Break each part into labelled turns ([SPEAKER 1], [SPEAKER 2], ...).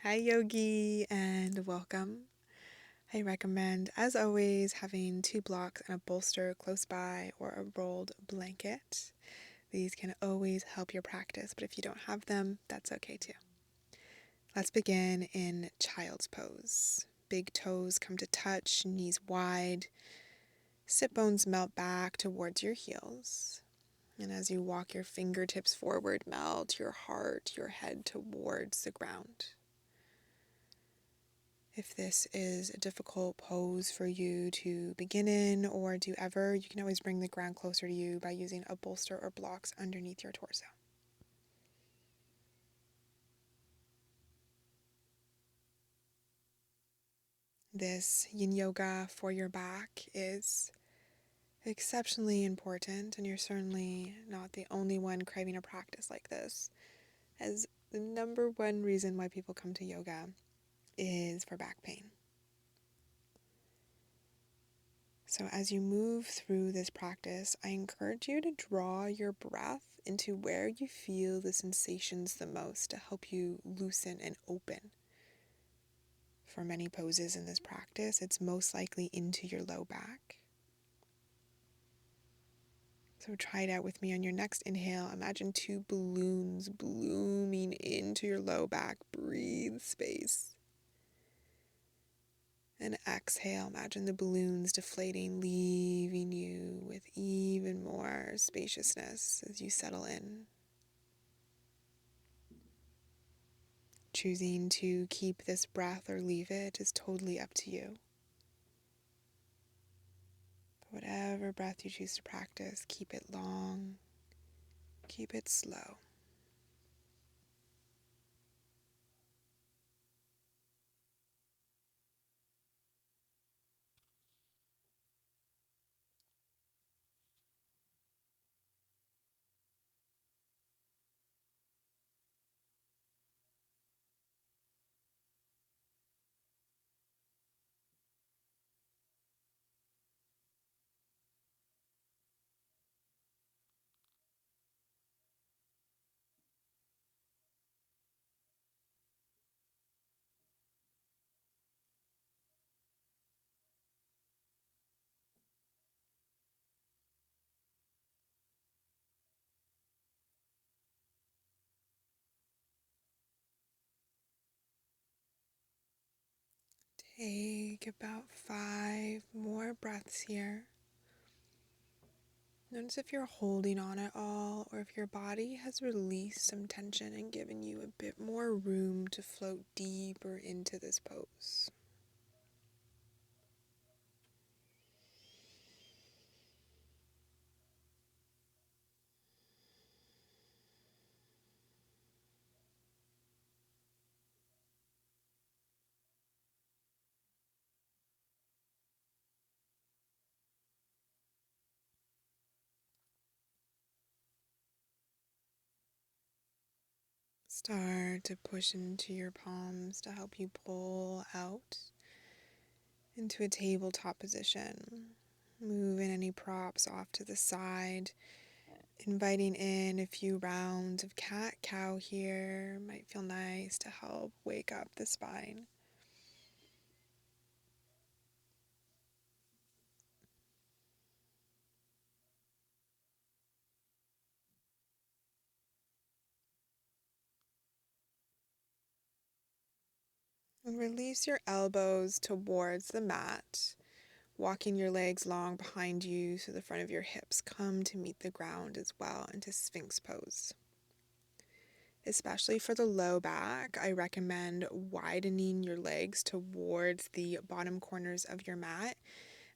[SPEAKER 1] Hi, Yogi, and welcome. I recommend, as always, having two blocks and a bolster close by or a rolled blanket. These can always help your practice, but if you don't have them, that's okay too. Let's begin in child's pose. Big toes come to touch, knees wide, sit bones melt back towards your heels. And as you walk your fingertips forward, melt your heart, your head towards the ground. If this is a difficult pose for you to begin in or do ever, you can always bring the ground closer to you by using a bolster or blocks underneath your torso. This yin yoga for your back is exceptionally important, and you're certainly not the only one craving a practice like this, as the number one reason why people come to yoga is for back pain. So as you move through this practice, I encourage you to draw your breath into where you feel the sensations the most to help you loosen and open. For many poses in this practice, it's most likely into your low back. So try it out with me on your next inhale. Imagine two balloons blooming into your low back. Breathe space. And exhale, imagine the balloons deflating, leaving you with even more spaciousness as you settle in. Choosing to keep this breath or leave it is totally up to you. But whatever breath you choose to practice, keep it long, keep it slow. Take about 5 more breaths here. Notice if you're holding on at all or if your body has released some tension and given you a bit more room to float deeper into this pose. Start to push into your palms to help you pull out into a tabletop position. Moving any props off to the side, inviting in a few rounds of cat-cow here. Might feel nice to help wake up the spine. And release your elbows towards the mat, walking your legs long behind you so the front of your hips come to meet the ground as well into Sphinx pose. Especially for the low back, I recommend widening your legs towards the bottom corners of your mat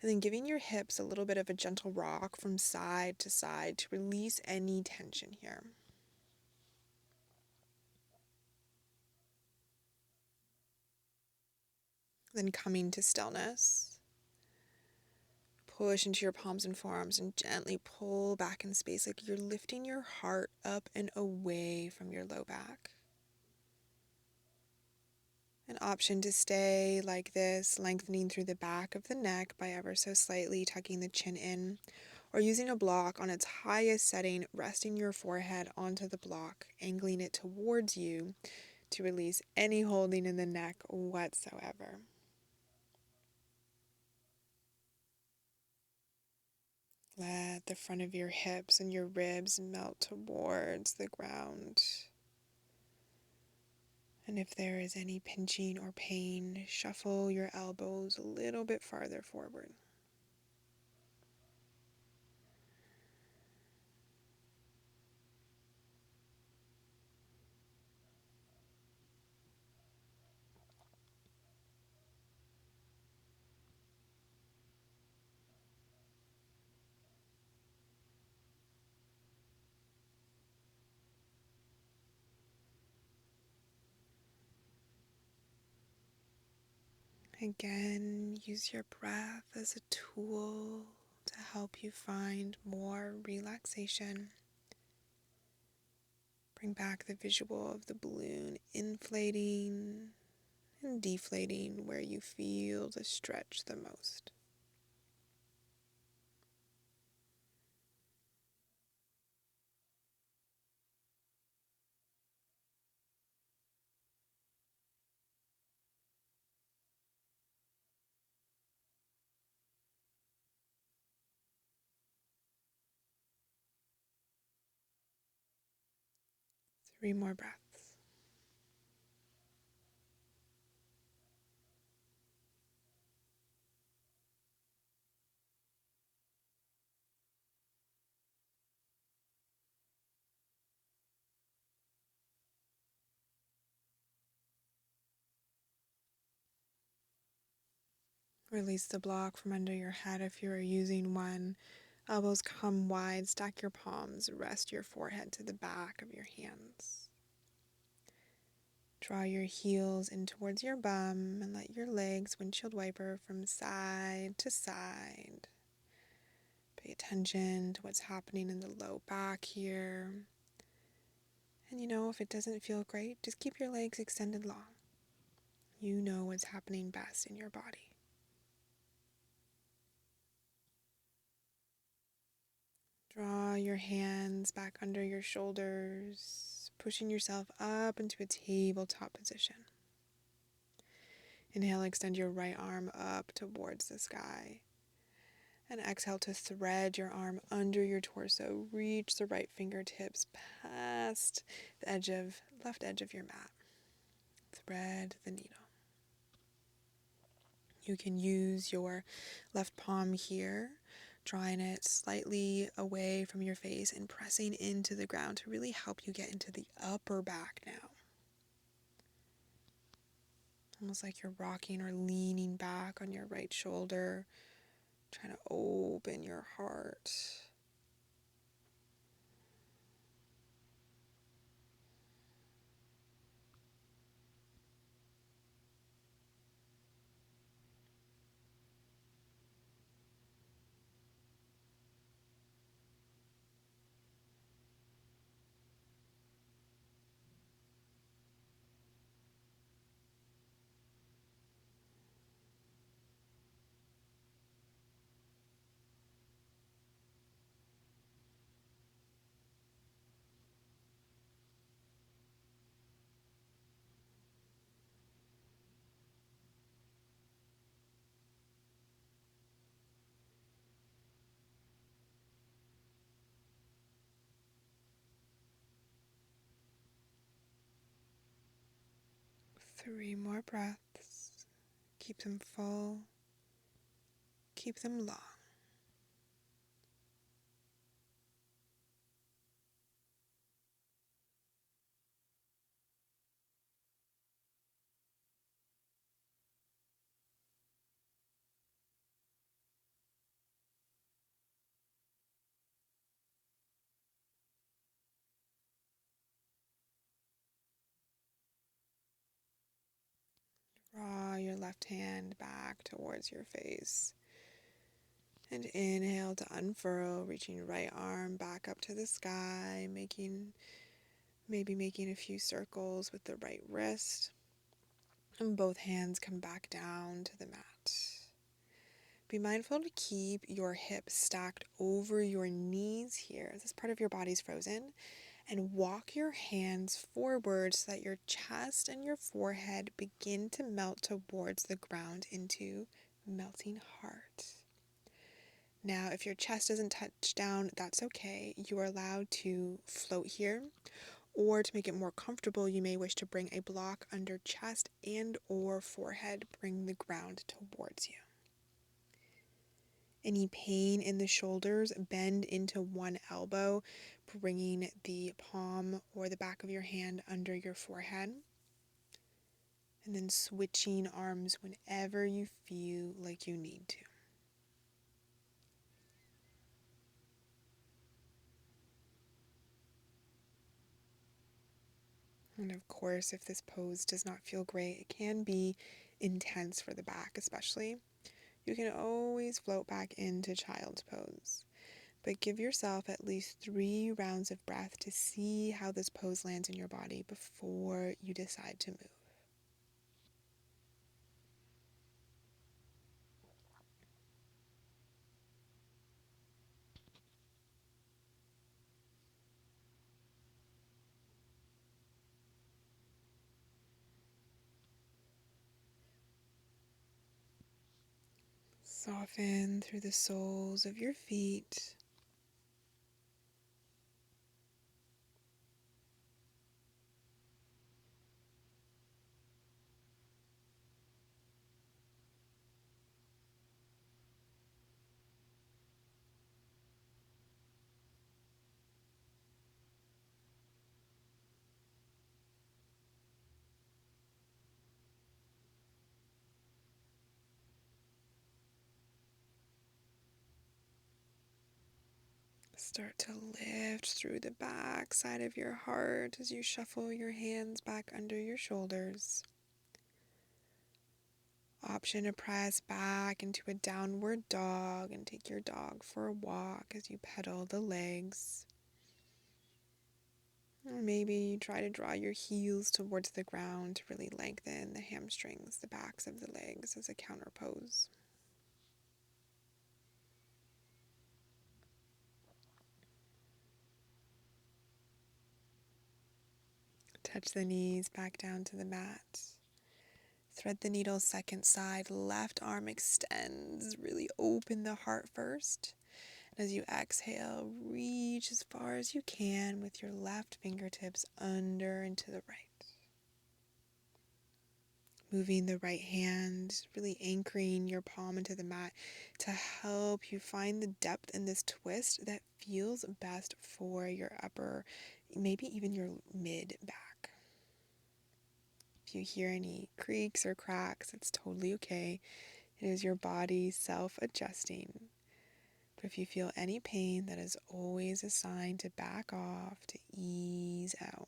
[SPEAKER 1] and then giving your hips a little bit of a gentle rock from side to side to release any tension here. Then coming to stillness, push into your palms and forearms and gently pull back in space like you're lifting your heart up and away from your low back. An option to stay like this, lengthening through the back of the neck by ever so slightly tucking the chin in, or using a block on its highest setting, resting your forehead onto the block, angling it towards you to release any holding in the neck whatsoever. Let the front of your hips and your ribs melt towards the ground. And if there is any pinching or pain, shuffle your elbows a little bit farther forward. Again, use your breath as a tool to help you find more relaxation. Bring back the visual of the balloon inflating and deflating where you feel the stretch the most. 3 more breaths. Release the block from under your head if you are using one. Elbows come wide, stack your palms, rest your forehead to the back of your hands. Draw your heels in towards your bum and let your legs windshield wiper from side to side. Pay attention to what's happening in the low back here. And if it doesn't feel great, just keep your legs extended long. You know what's happening best in your body. Draw your hands back under your shoulders, pushing yourself up into a tabletop position. Inhale, extend your right arm up towards the sky. And exhale to thread your arm under your torso. Reach the right fingertips past the left edge of your mat. Thread the needle. You can use your left palm here, drawing it slightly away from your face and pressing into the ground to really help you get into the upper back now. Almost like you're rocking or leaning back on your right shoulder, trying to open your heart. Three more breaths. Keep them full. Keep them long. Draw your left hand back towards your face. And inhale to unfurl, reaching your right arm back up to the sky, maybe making a few circles with the right wrist. And both hands come back down to the mat. Be mindful to keep your hips stacked over your knees here. This part of your body's frozen. and walk your hands forward so that your chest and your forehead begin to melt towards the ground into melting heart. Now, if your chest doesn't touch down, that's okay. You are allowed to float here, or to make it more comfortable, you may wish to bring a block under chest and or forehead. Bring the ground towards you. Any pain in the shoulders, bend into one elbow, bringing the palm or the back of your hand under your forehead. And then switching arms whenever you feel like you need to. And of course, if this pose does not feel great, it can be intense for the back especially. You can always float back into child's pose. But give yourself at least 3 rounds of breath to see how this pose lands in your body before you decide to move. Soften through the soles of your feet. Start to lift through the back side of your heart as you shuffle your hands back under your shoulders. Option to press back into a downward dog and take your dog for a walk as you pedal the legs. Or maybe you try to draw your heels towards the ground to really lengthen the hamstrings, the backs of the legs as a counter pose. Touch the knees back down to the mat. Thread the needle second side, left arm extends. Really open the heart first. And as you exhale, reach as far as you can with your left fingertips under and to the right. Moving the right hand, really anchoring your palm into the mat to help you find the depth in this twist that feels best for your upper, maybe even your mid back. If you hear any creaks or cracks, it's totally okay. It is your body self-adjusting. But if you feel any pain, that is always a sign to back off, to ease out.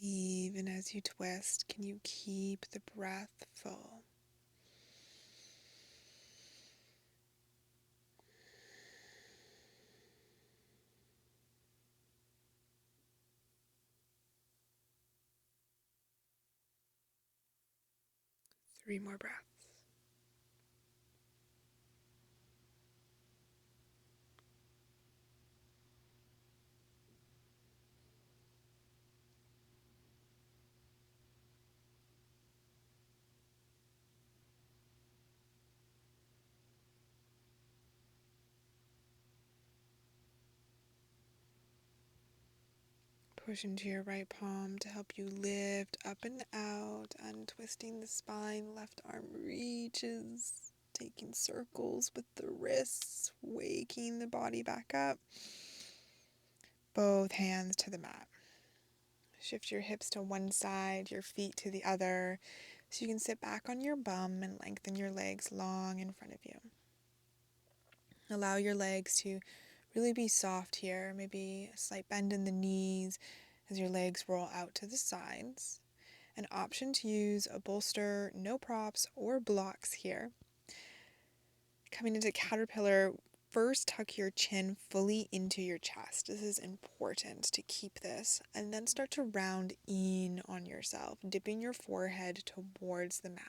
[SPEAKER 1] Even as you twist, can you keep the breath full? Three more breaths. Push into your right palm to help you lift up and out, untwisting the spine. Left arm reaches, taking circles with the wrists, waking the body back up. both hands to the mat. Shift your hips to one side, your feet to the other, so you can sit back on your bum and lengthen your legs long in front of you. Allow your legs to really be soft here, maybe a slight bend in the knees as your legs roll out to the sides. An option to use a bolster, no props or blocks here. Coming into caterpillar, first tuck your chin fully into your chest. This is important to keep this. And then start to round in on yourself, dipping your forehead towards the mat.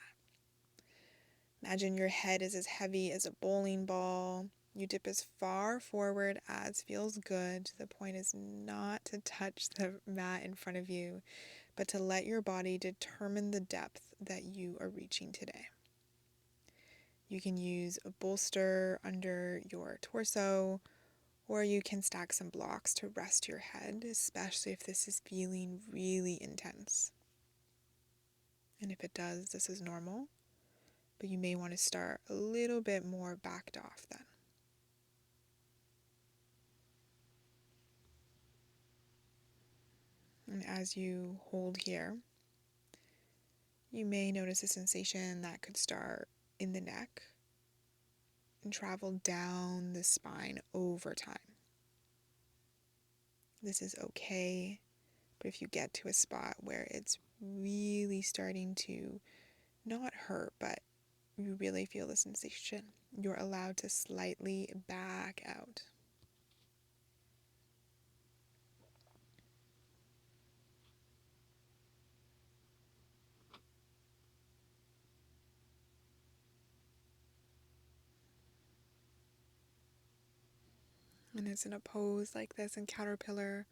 [SPEAKER 1] Imagine your head is as heavy as a bowling ball. You dip as far forward as feels good. The point is not to touch the mat in front of you, but to let your body determine the depth that you are reaching today. You can use a bolster under your torso, or you can stack some blocks to rest your head, especially if this is feeling really intense. And if it does, this is normal, but you may want to start a little bit more backed off then. And as you hold here, you may notice a sensation that could start in the neck and travel down the spine over time. This is okay, but if you get to a spot where it's really starting to not hurt, but you really feel the sensation, you're allowed to slightly back out. And it's in a pose like this in caterpillar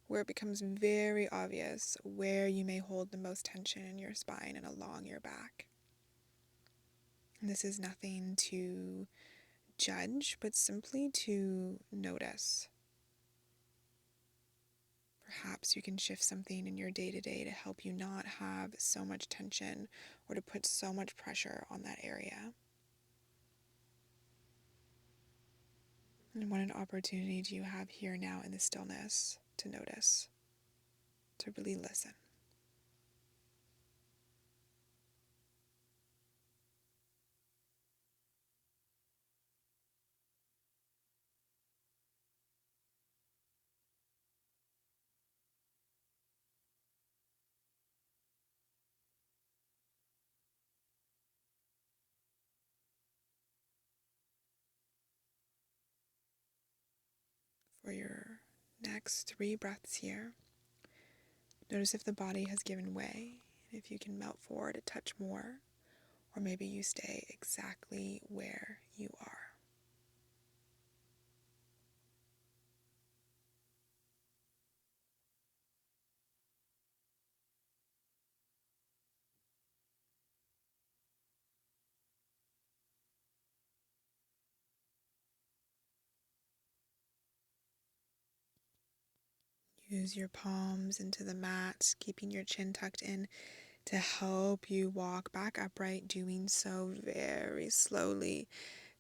[SPEAKER 1] where it becomes very obvious where you may hold the most tension in your spine and along your back. And this is nothing to judge, but simply to notice. Perhaps you can shift something in your day-to-day to help you not have so much tension or to put so much pressure on that area. And what an opportunity do you have here now in the stillness to notice, to really listen. For your next 3 breaths here, notice if the body has given way, and if you can melt forward a touch more, or maybe you stay exactly where you are. Use your palms into the mat, keeping your chin tucked in to help you walk back upright, doing so very slowly.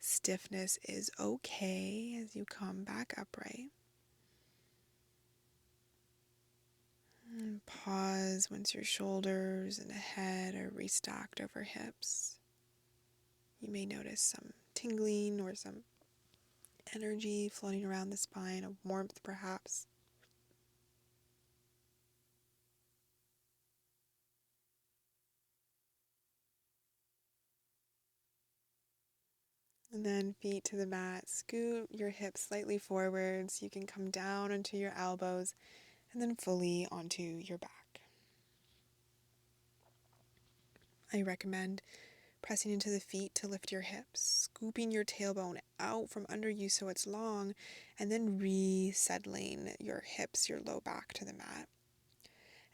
[SPEAKER 1] Stiffness is okay as you come back upright. And pause once your shoulders and head are restacked over hips. You may notice some tingling or some energy floating around the spine, a warmth perhaps. And then feet to the mat. Scoot your hips slightly forwards. You can come down onto your elbows and then fully onto your back. I recommend pressing into the feet to lift your hips, scooping your tailbone out from under you so it's long, and then resettling your hips, your low back to the mat.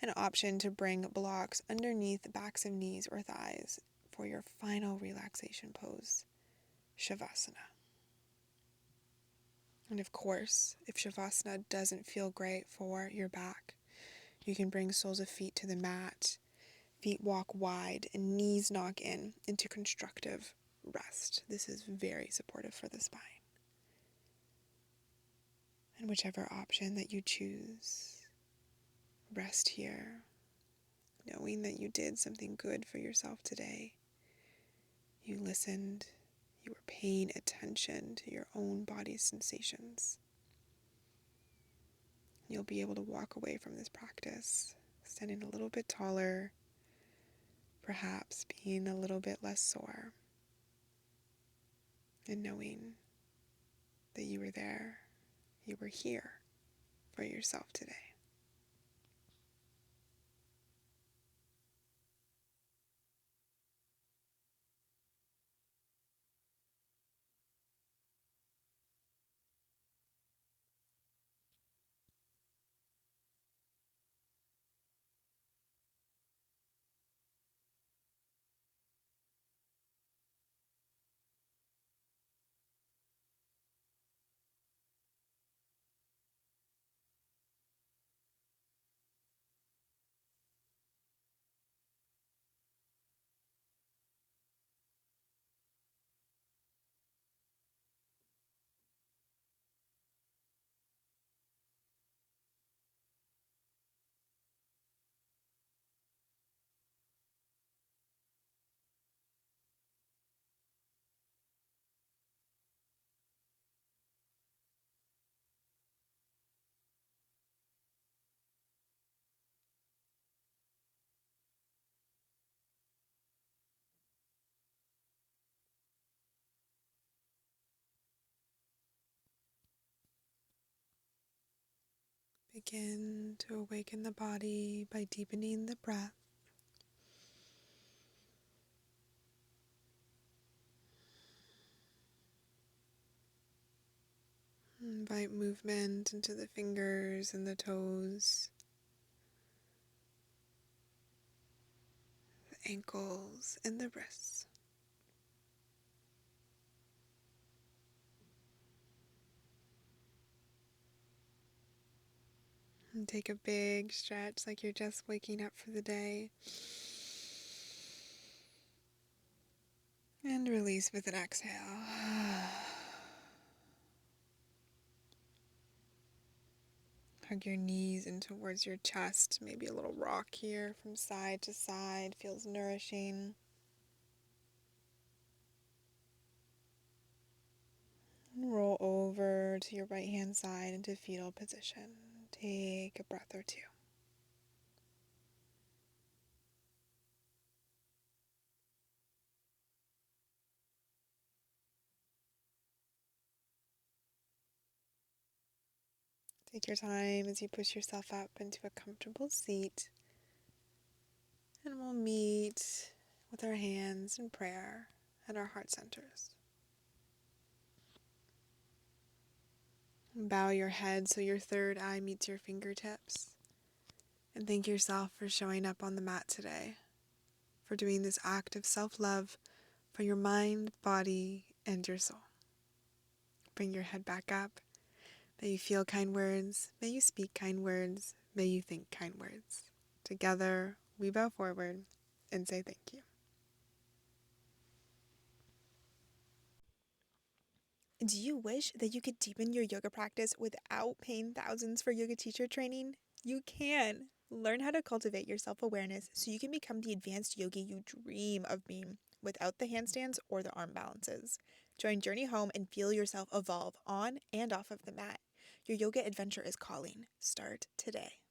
[SPEAKER 1] An option to bring blocks underneath the backs of knees or thighs for your final relaxation pose, Shavasana. And of course, if Shavasana doesn't feel great for your back, you can bring soles of feet to the mat, feet walk wide, and knees knock in into constructive rest. This is very supportive for the spine. And whichever option that you choose, rest here, knowing that you did something good for yourself today. You listened, you were paying attention to your own body's sensations. You'll be able to walk away from this practice, standing a little bit taller, perhaps being a little bit less sore, and knowing that you were there, you were here for yourself today. Begin to awaken the body by deepening the breath. Invite movement into the fingers and the toes, the ankles and the wrists. And take a big stretch like you're just waking up for the day. And release with an exhale. Hug your knees in towards your chest. Maybe a little rock here from side to side. Feels nourishing. And roll over to your right hand side into fetal position. Take a breath or two. Take your time as you push yourself up into a comfortable seat. And we'll meet with our hands in prayer at our heart centers. Bow your head so your third eye meets your fingertips. And thank yourself for showing up on the mat today, for doing this act of self-love for your mind, body, and your soul. Bring your head back up. May you feel kind words. May you speak kind words. May you think kind words. Together, we bow forward and say thank you. Do you wish that you could deepen your yoga practice without paying thousands for yoga teacher training? You can. Learn how to cultivate your self-awareness so you can become the advanced yogi you dream of being without the handstands or the arm balances. Join Journey Home and feel yourself evolve on and off of the mat. Your yoga adventure is calling. Start today.